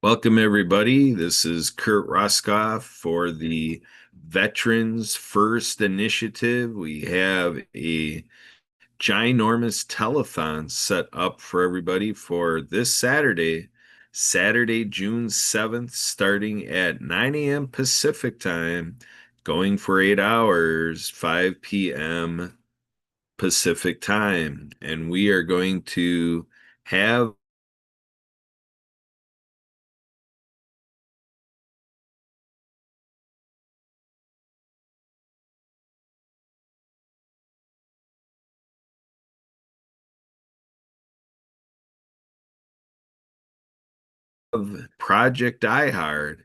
Welcome, everybody. This is Kurt Roskoff for the Veterans First Initiative. We have a ginormous telethon set up for everybody for this Saturday, June 7th, starting at 9 a.m. Pacific time, going for 8 hours, 5 p.m. Pacific time. And we are going to have Project iHeart,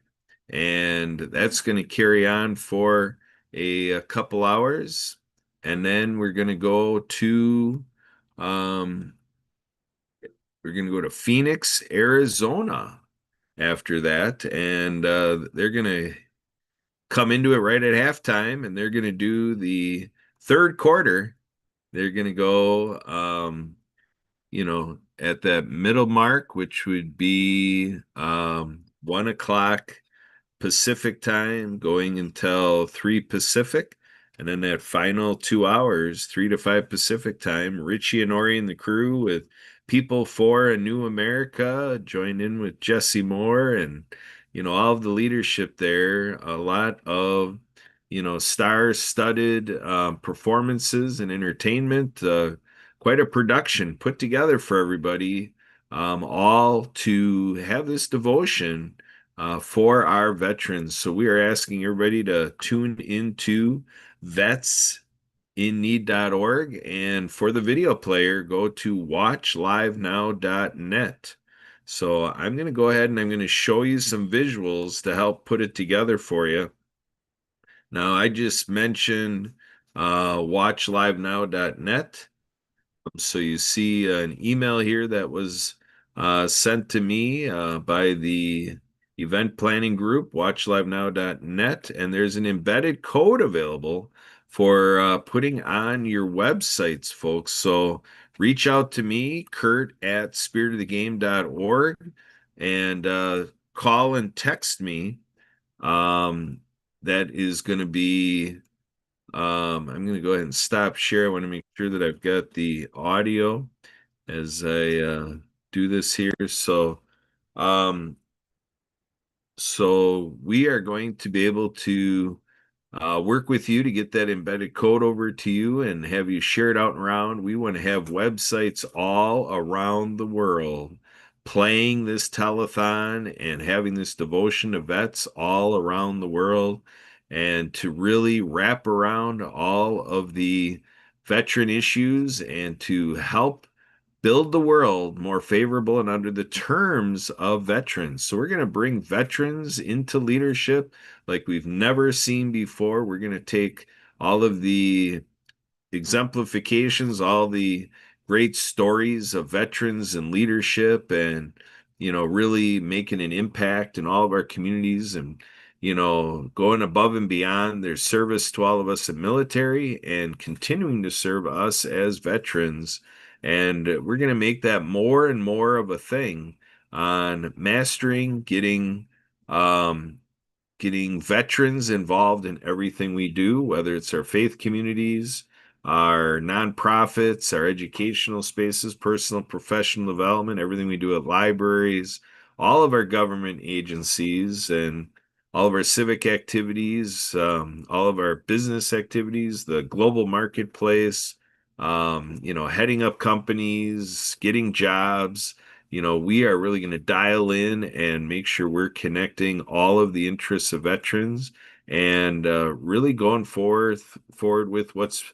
and that's going to carry on for a couple hours, and then um, we're going to go to Phoenix, Arizona after that, and they're going to come into it right at halftime, and they're going to do the third quarter. They're going to go, at that middle mark, which would be 1 o'clock Pacific time, going until 3 Pacific. And then that final 2 hours, 3 to 5 Pacific time, Richie and Ori and the crew with People for a New America joined in with Jesse Moore and, all of the leadership there. A lot of, star-studded performances and entertainment. Quite a production put together for everybody, all to have this devotion for our veterans. So we are asking everybody to tune into vetsinneed.org. And for the video player, go to watchlivenow.net. So I'm going to go ahead and I'm going to show you some visuals to help put it together for you. Now, I just mentioned watchlivenow.net. So you see an email here that was sent to me by the event planning group, watchlivenow.net, and there's an embedded code available for putting on your websites, folks. So reach out to me, Kurt at spiritofthegame.org, and call and text me. That is going to be I'm going to go ahead and stop share. I want to make sure that I've got the audio as I do this here. Um, so we are going to be able to work with you to get that embedded code over to you and have you share it out and around. We want to have websites all around the world playing this telethon and having this devotion to vets all around the world, and to really wrap around all of the veteran issues and to help build the world more favorable and under the terms of veterans. So we're going to bring veterans into leadership like we've never seen before. We're going to take all of the exemplifications, all the great stories of veterans and leadership, and really making an impact in all of our communities, and going above and beyond their service to all of us in military and continuing to serve us as veterans. And we're going to make that more and more of a thing on mastering, um, getting veterans involved in everything we do, whether it's our faith communities, our nonprofits, our educational spaces, personal, professional development, everything we do at libraries, all of our government agencies, and all of our civic activities, all of our business activities, the global marketplace, heading up companies, getting jobs. We are really going to dial in and make sure we're connecting all of the interests of veterans, and really going forward with what's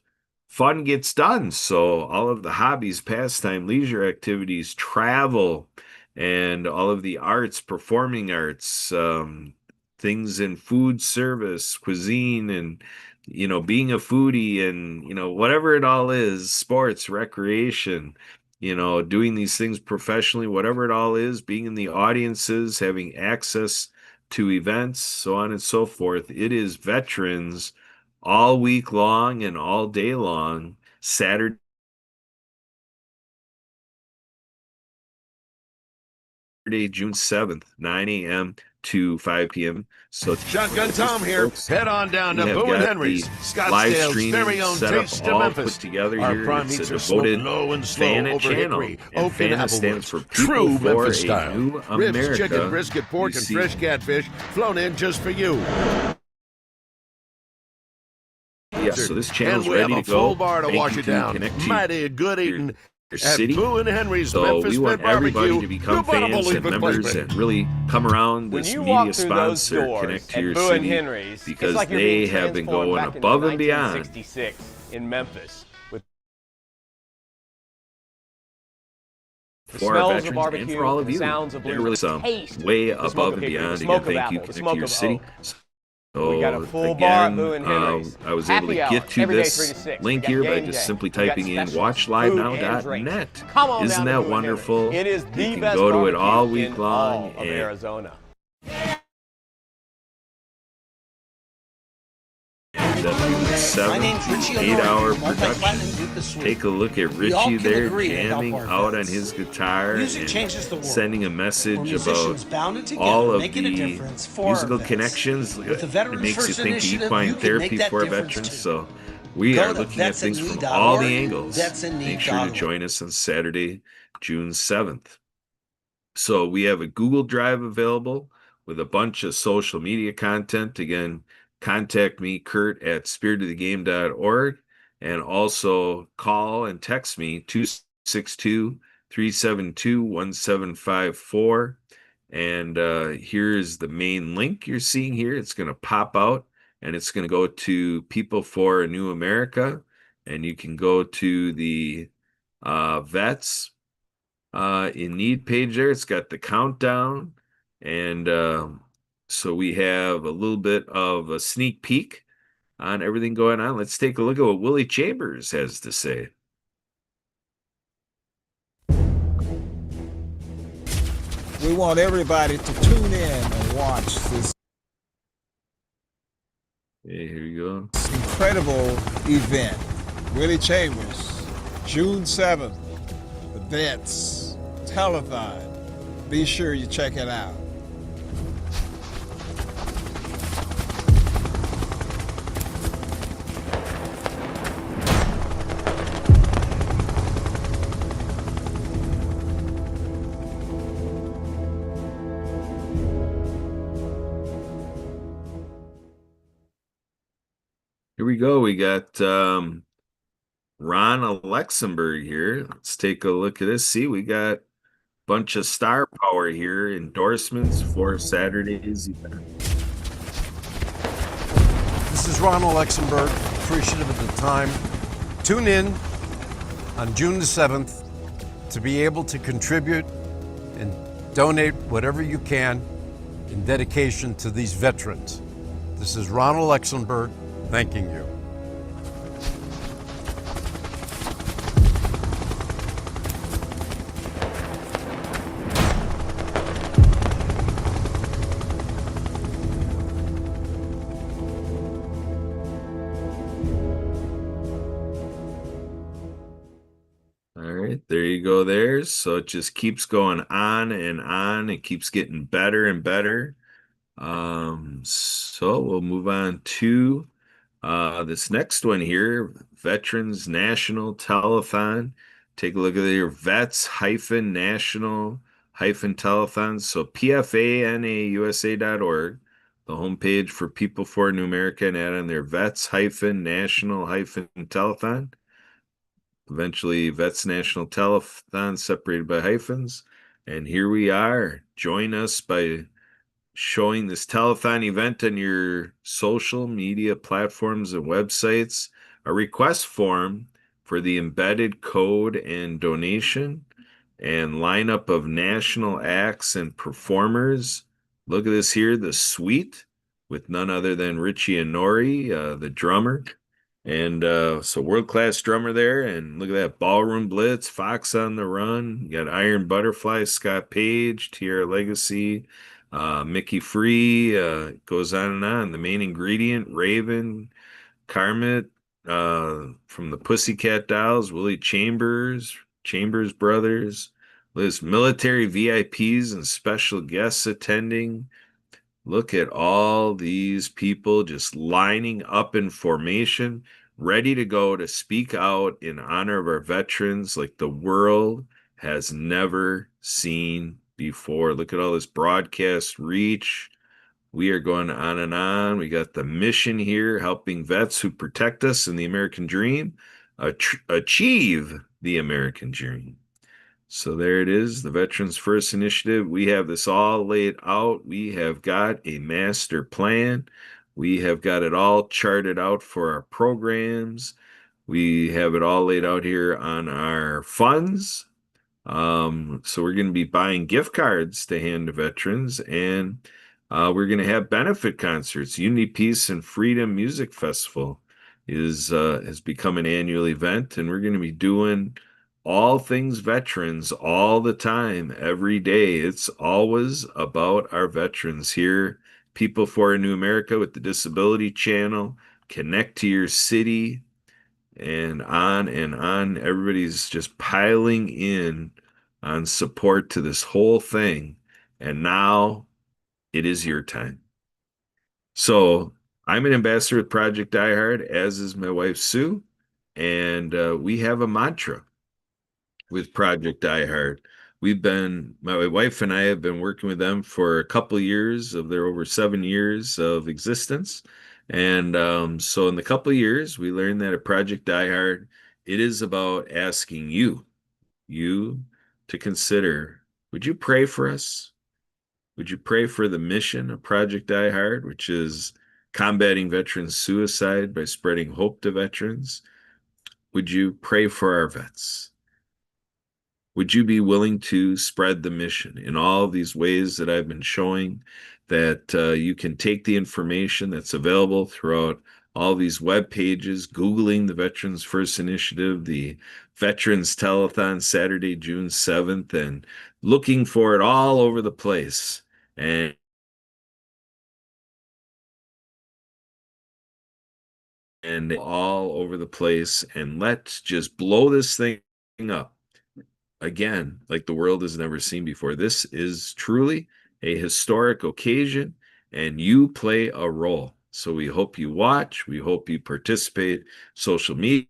fun gets done. So all of the hobbies, pastime, leisure activities, travel, and all of the arts, performing arts, things in food service, cuisine, and being a foodie, and whatever it all is, sports, recreation, doing these things professionally, whatever it all is, being in the audiences, having access to events, so on and so forth. It is veterans all week long and all day long, Saturday June 7th, 9 a.m. to 5 p.m. So Shotgun Tom here. folks, Head on down we to have Boo and got Henry's, the live Scottsdale's stream very own set up taste of all Memphis. put together Our here. prime It's a meats are smoked devoted low and slow FANA over channel. hickory, And oak, and FANA stands applewood. for People True for Memphis a style. New Ribs, America. chicken, brisket, pork, You and see- fresh catfish flown in just for you. Yeah, so this channel's and we ready have to a go. full bar to Thank wash you it to down. connect to Mighty good your eating at city. Boo and Henry's So Memphis we want Pit everybody Barbecue. to become You better fans believe and it, members placement. and really come around When this you media walk through those sponsor, doors connect to at your Boo and city, Henry's, because it's like you're they being have been transformed going back into above and beyond 1966 in Memphis with the for our smells veterans of barbecue, and for all of the you. sounds of They're blues, really the some taste, way the smoke above of and hickory, beyond. the Again, smoke of thank you. apple, the Connect to smoke your of city. oak. So We got a full bar at Boo and Henry's. I was able Happy to hour, get to every day this 3 to 6. link We got here by game just day. simply We got typing in specials, food and drinks. watchlivenow.net. Come on Isn't down to that Boo and wonderful? Henry's. It is the You can best go to it all barbecue week in long all of and Arizona. My name's Richie 8-hour Honore, multi-platinum production. Group of Suite. Take a look at We all Richie can there agree to help jamming our out on vets. his guitar Music changes the and world. sending a We're message musicians about bounded together, all of making a the difference for musical our vets. connections. With the It Veterans makes you First think of Initiative, equine you can therapy make that for our difference veterans. too. So we Go are to looking at things from all the angles. Make sure to join us on Saturday, June 7th. So we have a Google Drive available with a bunch of social media content. Again, contact me, Kurt, at spiritofthegame.org, and also call and text me 262-372-1754. And here's the main link you're seeing here. It's going to pop out and it's going to go to People for a New America. And you can go to the vets in need page there. It's got the countdown. And so we have a little bit of a sneak peek on everything going on. Let's take a look at what Willie Chambers has to say. We want everybody to tune in and watch this Hey, here you go. incredible event. Willie Chambers, June 7th, the Vets Telethon. Be sure you check it out. Here we go. We got Ron Alexenberg here. Let's take a look at this. See, we got a bunch of star power here, endorsements for Saturday's event. This is Ron Alexenberg, appreciative of the time. Tune in on June the 7th to be able to contribute and donate whatever you can in dedication to these veterans. This is Ron Alexenberg thanking you. All right, there you go there. So it just keeps going on and on. It keeps getting better and better. So we'll move on to this next one here, Veterans National Telethon. Take a look at your vets-national-telethon. So pfanausa.org, the homepage for People for New America, and add on their vets-national-telethon. Eventually, Vets National Telethon separated by hyphens. And here we are. Join us by showing this telethon event on your social media platforms and websites, a request form for the embedded code and donation, and lineup of national acts and performers. Look at this here, the suite with none other than Richie Honore, the drummer. And so world-class drummer there. And look at that, Ballroom Blitz, Fox on the Run. You got Iron Butterfly, Scott Page, Tierra Legacy, Mickey Free, goes on and on. The main ingredient, Raven, Carmit, from the Pussycat Dolls, Willie Chambers, Chambers Brothers, There's military VIPs and special guests attending. Look at all these people just lining up in formation, ready to go to speak out in honor of our veterans like the world has never seen before. Look at all this broadcast reach. We are going on and on. We got the mission here, helping vets who protect us in the American dream achieve the American dream. So there it is, the Veterans First Initiative. We have this all laid out. We have got a master plan. We have got it all charted out for our programs. We have it all laid out here on our funds. So we're going to be buying gift cards to hand to veterans, and we're going to have benefit concerts. Unity, Peace, and Freedom Music Festival has become an annual event, and we're going to be doing all things veterans all the time, every day. It's always about our veterans here. People for a New America with the Disability Channel, Connect to Your City, and on and on. Everybody's just piling in on support to this whole thing. And now it is your time. So I'm an ambassador with Project Die Hard, as is my wife, Sue. And we have a mantra with Project Die Hard. My wife and I have been working with them for a couple of years of their over 7 years of existence. And so in the couple of years, we learned that at Project Die Hard, it is about asking you to consider, would you pray for us? Would you pray for the mission of Project Die Hard, which is combating veteran suicide by spreading hope to veterans? Would you pray for our vets? Would you be willing to spread the mission in all these ways that I've been showing, that you can take the information that's available throughout all these web pages, Googling the Veterans First Initiative, the Veterans Telethon, Saturday, June 7th, and looking for it all over the place. And all over the place, and let's just blow this thing up again, like the world has never seen before. This is truly a historic occasion, and you play a role. So we hope you watch. We hope you participate. Social media,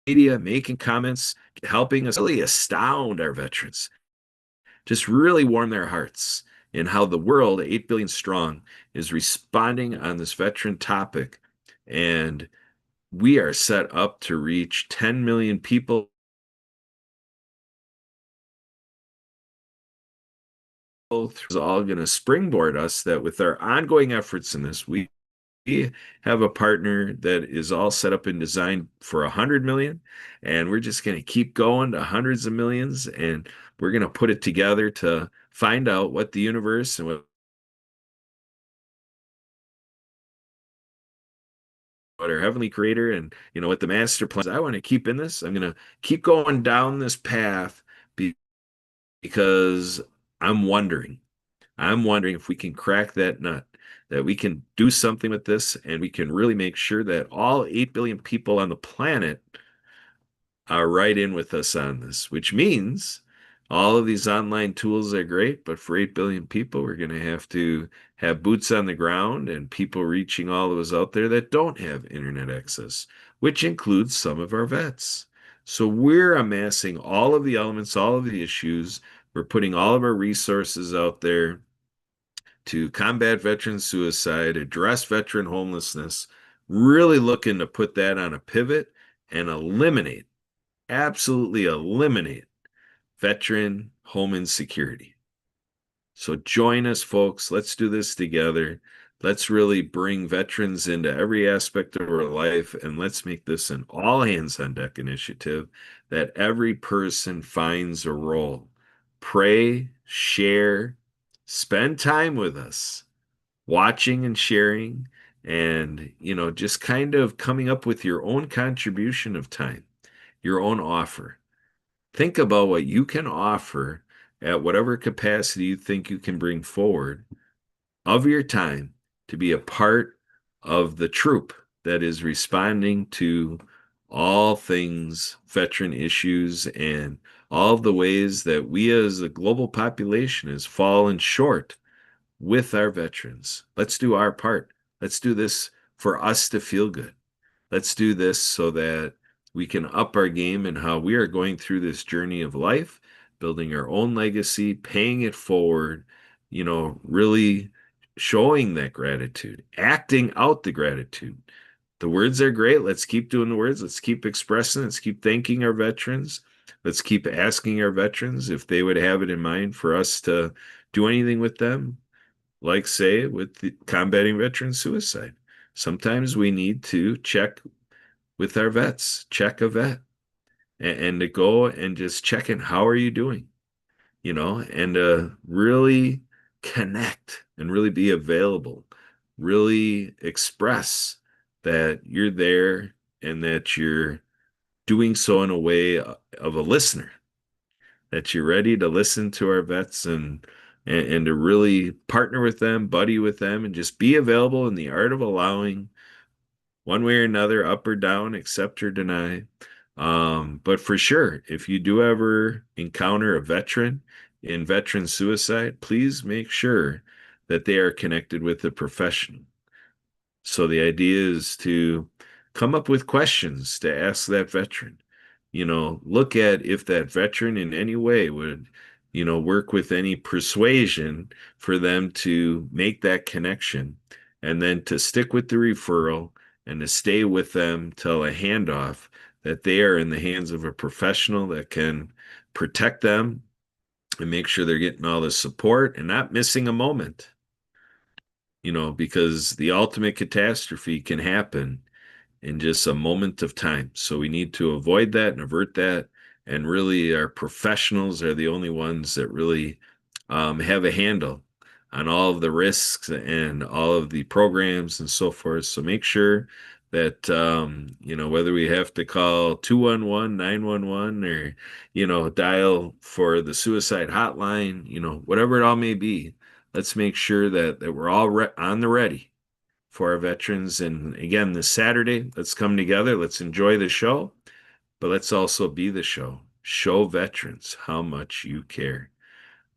making comments, helping us really astound our veterans. Just really warm their hearts in how the world, 8 billion strong, is responding on this veteran topic. And we are set up to reach 10 million people. It's all going to springboard us that with our ongoing efforts in this, we have a partner that is all set up and designed for 100 million, and we're just going to keep going to hundreds of millions, and we're going to put it together to find out what the universe and what our heavenly creator and what the master plans. I want to keep in this. I'm going to keep going down this path because I'm wondering if we can crack that nut, that we can do something with this, and we can really make sure that all 8 billion people on the planet are right in with us on this, which means all of these online tools are great, but for 8 billion people, we're going to have boots on the ground and people reaching all of us out there that don't have internet access, which includes some of our vets. So we're amassing all of the elements, all of the issues. We're putting all of our resources out there to combat veteran suicide, address veteran homelessness, really looking to put that on a pivot and absolutely eliminate veteran home insecurity. So join us, folks. Let's do this together. Let's really bring veterans into every aspect of our life, and let's make this an all hands on deck initiative that every person finds a role. Pray, share, spend time with us, watching and sharing, and, just kind of coming up with your own contribution of time, your own offer. Think about what you can offer at whatever capacity you think you can bring forward of your time to be a part of the troop that is responding to all things veteran issues and all of the ways that we as a global population has fallen short with our veterans. Let's do our part. Let's do this for us to feel good. Let's do this so that we can up our game in how we are going through this journey of life, building our own legacy, paying it forward, really showing that gratitude, acting out the gratitude. The words are great. Let's keep doing the words. Let's keep expressing. Let's keep thanking our veterans. Let's keep asking our veterans if they would have it in mind for us to do anything with them, like, say, with the combating veteran suicide. Sometimes we need to check with our vets, check a vet, and to go and just check in. How are you doing? And really connect and really be available, really express that you're there and that you're doing so in a way of a listener, that you're ready to listen to our vets and to really partner with them, buddy with them, and just be available in the art of allowing, one way or another, up or down, accept or deny. But for sure, if you do ever encounter a veteran in veteran suicide, please make sure that they are connected with a professional. So the idea is to come up with questions to ask that veteran. Look at if that veteran in any way would, work with any persuasion for them to make that connection, and then to stick with the referral and to stay with them till a handoff, that they are in the hands of a professional that can protect them and make sure they're getting all the support and not missing a moment. Because the ultimate catastrophe can happen in just a moment of time. So we need to avoid that and avert that. And really, our professionals are the only ones that really have a handle on all of the risks and all of the programs and so forth. So make sure that, whether we have to call 211, 911, or, dial for the suicide hotline, whatever it all may be, let's make sure that we're all on the ready for our veterans. And again, this Saturday, let's come together. Let's enjoy the show, but let's also be the show. Show veterans how much you care.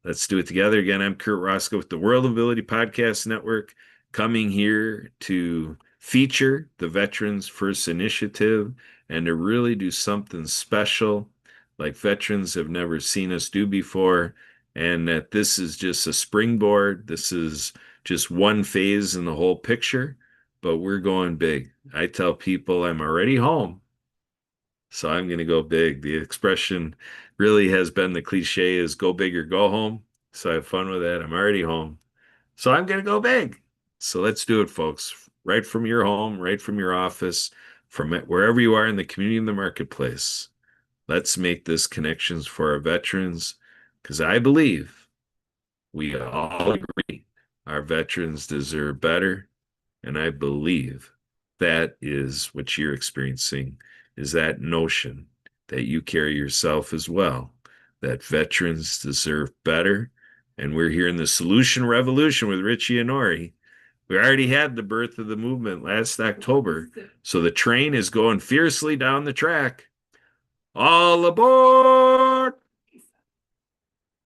Let's do it together. Again, I'm Kurt Roscoe with the World Ability Podcast Network, coming here to feature the Veterans First Initiative and to really do something special like veterans have never seen us do before. And that this is just a springboard. This is just one phase in the whole picture, but we're going big. I tell people I'm already home, so I'm going to go big. The expression really has been, the cliche is go big or go home. So I have fun with that. I'm already home, so I'm going to go big. So let's do it, folks. Right from your home, right from your office, from wherever you are in the community, in the marketplace. Let's make this connections for our veterans, because I believe we all agree our veterans deserve better. And I believe that is what you're experiencing, is that notion that you carry yourself as well, that veterans deserve better. And we're here in the Solution Revolution with Richie and Nori. We already had the birth of the movement last October. So the train is going fiercely down the track. All aboard!